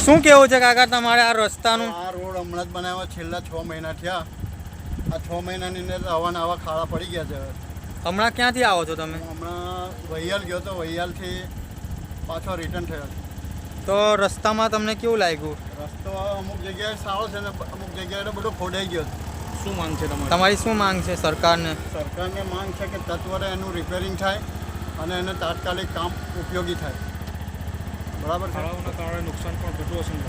શું કેવું છે કાકા તમારે આ રસ્તાનું? આ રોડ હમણાં જ બનાવ્યો, છેલ્લા 6 મહિના થયા. આ 6 મહિનાની અંદર આવા ખાડા પડી ગયા છે. હમણાં ક્યાંથી આવો છો તમે? હમણાં વૈયાલ ગયો તો વૈયાલથી પાછો રિટર્ન થયો. તો રસ્તામાં તમને કેવું લાગ્યું? રસ્તો અમુક જગ્યાએ સારો છે ને અમુક જગ્યાએ બધો ખોડાઈ ગયો છે. શું માંગ છે તમારી શું માંગ છે સરકારને? સરકારને માંગ છે કે તત્વરે એનું રિપેરિંગ થાય અને એને તાત્કાલિક કામ ઉપયોગી થાય. બરાબર છે. ખાડાઓના કારણે નુકસાન પણ થતું હશે ને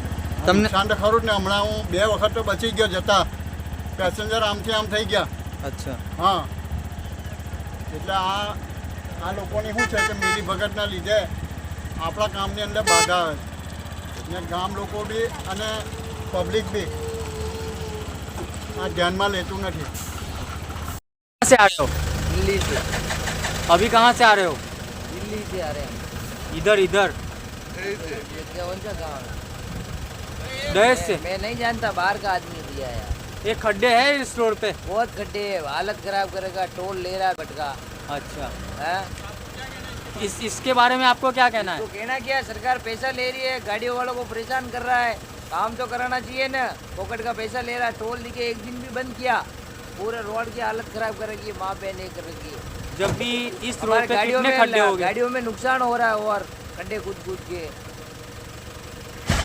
તમને? નુકસાન તો ખરું જ ને. હમણાં હું 2 વખત તો બચી ગયો જતા. પેસેન્જર આમથી આમ થઈ ગયા. અચ્છા. હા, એટલે આ લોકોની શું છે કે મિલી ભગતના લીધે આપણા કામની અંદર બાધા આવે છે ને ગામ લોકો બી અને પબ્લિક બી આ ધ્યાનમાં લેતું નથી. कहाँ से आ रहे हो? दिल्ली से। अभी कहाँ से आ रहे हो? दिल्ली से आ रहे हैं। इधर इधर ये कौन सा गाँव है? दहेज से? मैं नहीं जानता, बाहर का आदमी दिया है। ये खड्डे हैं इस रोड पे? बहुत खड्डे है, हालत खराब करेगा, टोल ले रहा है भटका अच्छा, है। इसके बारे में आपको क्या कहना तो है? कहना क्या है, सरकार पैसा ले रही है, गाड़ियों वालों को परेशान कर रहा है। काम तो कराना चाहिए ना, पॉकेट का पैसा ले रहा है। टोल लेके एक दिन भी बंद किया, पूरे रोड की हालत खराब करेगी, माँ बहन नहीं करेगी। जब भी इस रोड हमारे पे कितने खड्डे हो गए? गाड़ियों में नुकसान हो रहा है और खड्डे कूद कूद के